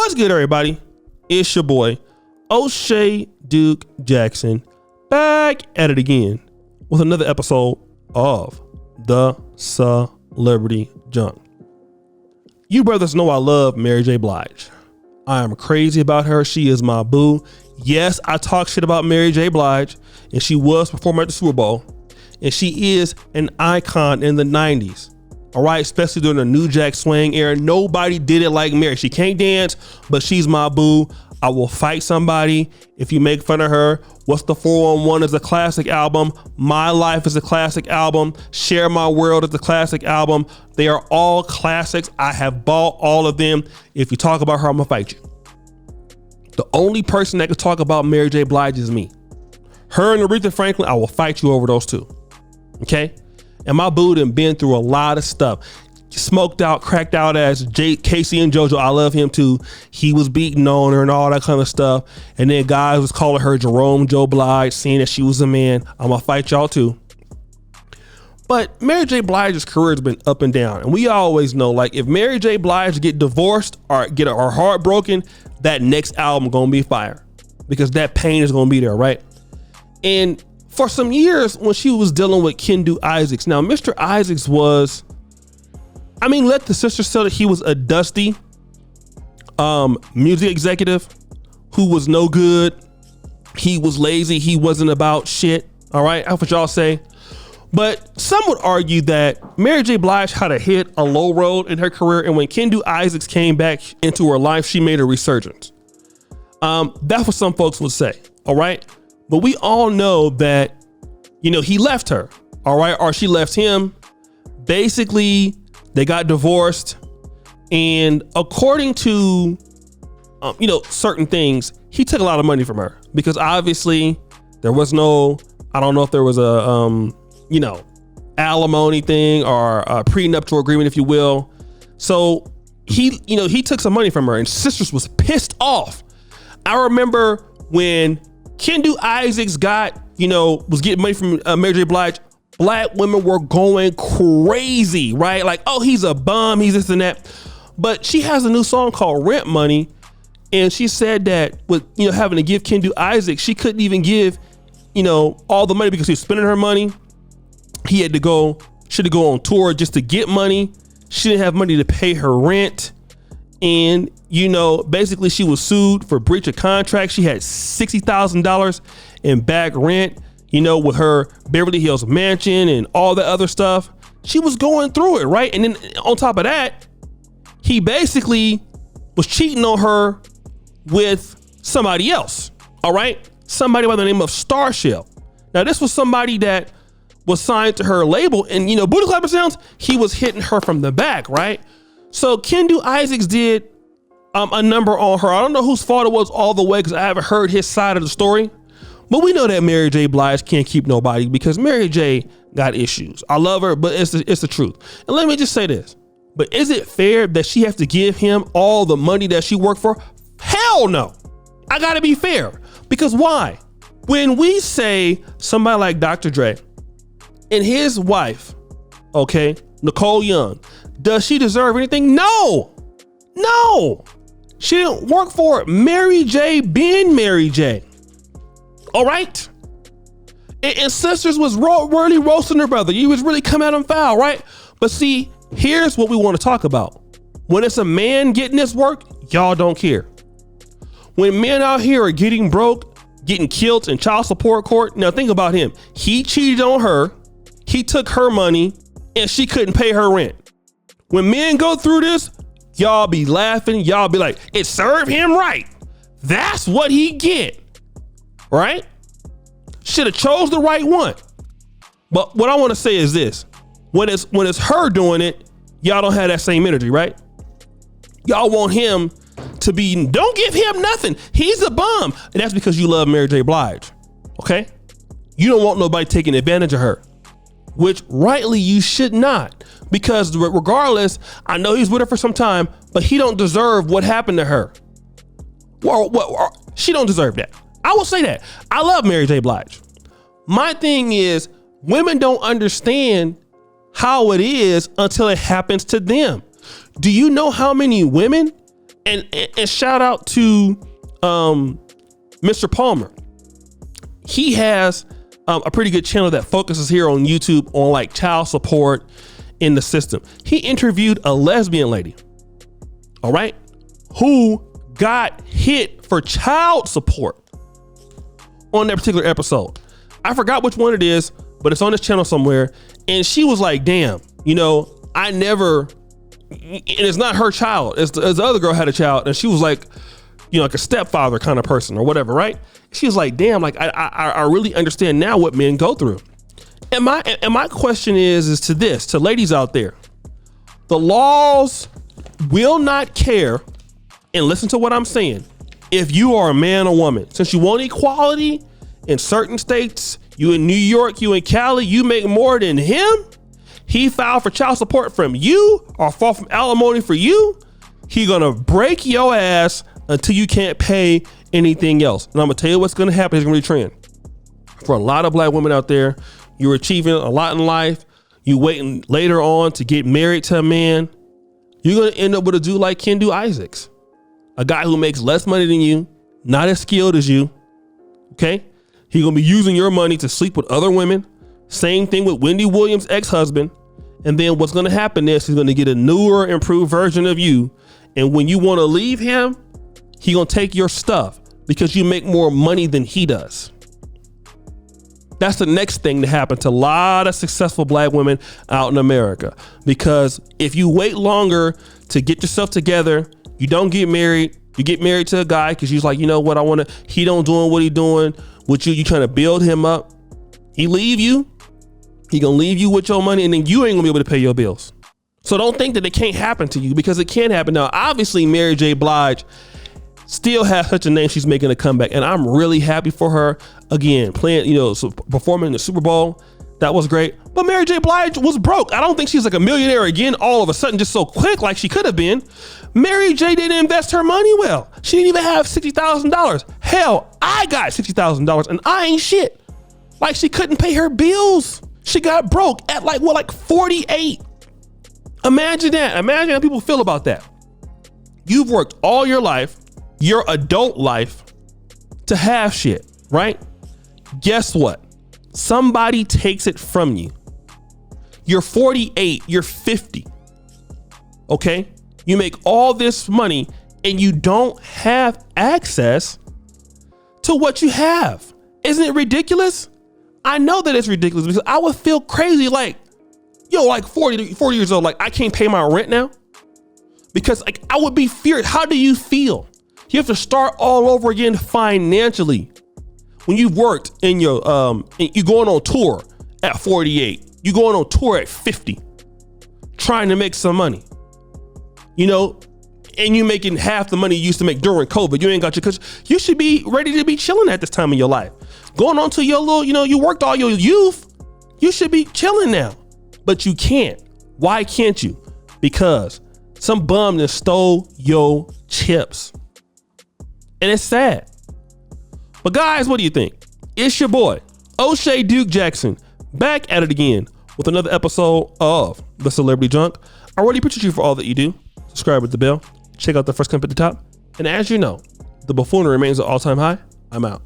What's good, everybody? It's your boy, O'Shea Duke Jackson, back at it again with another episode of The Celebrity Junk. You brothers know I love Mary J. Blige. I am crazy about her. She is my boo. Yes, I talk shit about Mary J. Blige, and she was performing at the Super Bowl, and she is an icon in the 90s. All right, especially during the New Jack Swing era. Nobody did it like Mary. She can't dance, but she's my boo. I will fight somebody if you make fun of her. What's the 411 is a classic album. My Life is a classic album. Share My World is a classic album. They are all classics. I have bought all of them. If you talk about her, I'm gonna fight you. The only person that can talk about Mary J. Blige is me. Her and Aretha Franklin, I will fight you over those two. Okay? And my boo done been through a lot of stuff. Smoked out, cracked out as Casey and JoJo. I love him too. He was beating on her and all that kind of stuff. And then guys was calling her Jerome Joe Blige, saying that she was a man. I'm gonna fight y'all too. But Mary J. Blige's career has been up and down. And we always know, like, if Mary J. Blige get divorced or get her heart broken, that next album gonna be fire. Because that pain is gonna be there, right? And for some years when she was dealing with Kendu Isaccs. Now, Mr. Isaccs was, let the sisters say that he was a dusty music executive who was no good. He was lazy. He wasn't about shit. All right, that's what y'all say. But some would argue that Mary J. Blige had to hit a low road in her career, and when Kendu Isaccs came back into her life, she made a resurgence. That's what some folks would say. All right. But we all know that, he left her, all right, or she left him. Basically, they got divorced. And according to, certain things, he took a lot of money from her because obviously there was no, I don't know if there was a, alimony thing or a prenuptial agreement, if you will. So he took some money from her, and sisters was pissed off. I remember when Kendu Isaccs was getting money from Mary J. Blige, black women were going crazy, right? Like, oh, he's a bum, he's this and that. But she has a new song called Rent Money. And she said that with, having to give Kendu Isaccs, she couldn't even give, all the money because he was spending her money. He had to go on tour just to get money. She didn't have money to pay her rent. And, basically she was sued for breach of contract. She had $60,000 in back rent, with her Beverly Hills mansion and all the other stuff. She was going through it, right? And then on top of that, he basically was cheating on her with somebody else, all right? Somebody by the name of Starshell. Now, this was somebody that was signed to her label, and, Booty Clapper Sounds, he was hitting her from the back, right? So Kendu Isaccs did a number on her. I don't know whose fault it was all the way because I haven't heard his side of the story. But we know that Mary J. Blige can't keep nobody because Mary J. got issues. I love her, but it's the truth. And let me just say this. But is it fair that she has to give him all the money that she worked for? Hell no. I gotta be fair. Because why? When we say somebody like Dr. Dre and his wife, okay, Nicole Young, does she deserve anything? No. She didn't work for it. Mary J. being Mary J. All right. And sisters was really roasting her brother. You was really coming at him foul, right? But see, here's what we want to talk about. When it's a man getting this work, y'all don't care. When men out here are getting broke, getting killed in child support court, now think about him. He cheated on her. He took her money and she couldn't pay her rent. When men go through this, y'all be laughing. Y'all be like, it served him right. That's what he get. Right? Should have chose the right one. But what I want to say is this. When it's her doing it, y'all don't have that same energy, right? Y'all want him to be, don't give him nothing. He's a bum. And that's because you love Mary J. Blige. Okay? You don't want nobody taking advantage of her, which rightly you should not. Because regardless, I know he's with her for some time, but he don't deserve what happened to her. She don't deserve that. I will say that. I love Mary J. Blige. My thing is, women don't understand how it is until it happens to them. Do you know how many women And shout out to Mr. Palmer. He has a pretty good channel that focuses here on YouTube on like child support in the system. He interviewed a lesbian lady, all right, who got hit for child support on that particular episode. I forgot which one it is, but it's on this channel somewhere. And she was like, damn, you know, I never, and it's not her child. It's the other girl had a child, and she was like, you know, like a stepfather kind of person or whatever, right? She was like, damn, like I really understand now what men go through. And my question is to this, to ladies out there, the laws will not care, and listen to what I'm saying, if you are a man or woman. Since you want equality in certain states, you in New York, you in Cali, you make more than him, he filed for child support from you or fall from alimony for you, he gonna break your ass until you can't pay anything else. And I'm gonna tell you what's gonna happen. It's gonna be a trend. For a lot of black women out there, you're achieving a lot in life, you waiting later on to get married to a man, you're gonna end up with a dude like Kendu Isaccs, a guy who makes less money than you, not as skilled as you, okay? He's gonna be using your money to sleep with other women. Same thing with Wendy Williams' ex-husband. And then what's gonna happen is he's gonna get a newer, improved version of you. And when you wanna leave him, he gonna take your stuff because you make more money than he does. That's the next thing to happen to a lot of successful black women out in America. Because if you wait longer to get yourself together, you don't get married, you get married to a guy because you're like, you know what, he don't doing what he doing with you trying to build him up. He leave you, he gonna leave you with your money, and then you ain't gonna be able to pay your bills. So don't think that it can't happen to you, because it can happen. Now, obviously, Mary J. Blige still has such a name. She's making a comeback, and I'm really happy for her. Again, playing, you know, performing in the Super Bowl, that was great. But Mary J. Blige was broke. I don't think she's like a millionaire again all of a sudden, just so quick like she could have been. Mary J. didn't invest her money well. She didn't even have $60,000. Hell, I got $60,000 and I ain't shit. Like, she couldn't pay her bills. She got broke at like 48. Imagine that. Imagine how people feel about that. You've worked all your life, your adult life, to have shit, right? Guess what? Somebody takes it from you. You're 48, you're 50. Okay? You make all this money and you don't have access to what you have. Isn't it ridiculous? I know that it's ridiculous, because I would feel crazy like, yo, like 40 years old, like I can't pay my rent now. Because like I would be feared. How do you feel? You have to start all over again financially. When you've worked in your, you're going on tour at 48, you're going on tour at 50, trying to make some money, you know, and you making half the money you used to make during COVID. You ain't got your cushion. You should be ready to be chilling at this time in your life. Going on to your little, you know, you worked all your youth. You should be chilling now, but you can't. Why can't you? Because some bum that stole your chips. And it's sad. But guys, what do you think? It's your boy, O'Shea Duke Jackson, back at it again with another episode of The Celebrity Junk. I really appreciate you for all that you do. Subscribe with the bell. Check out the first comment at the top. And as you know, the buffoonery remains at all-time high. I'm out.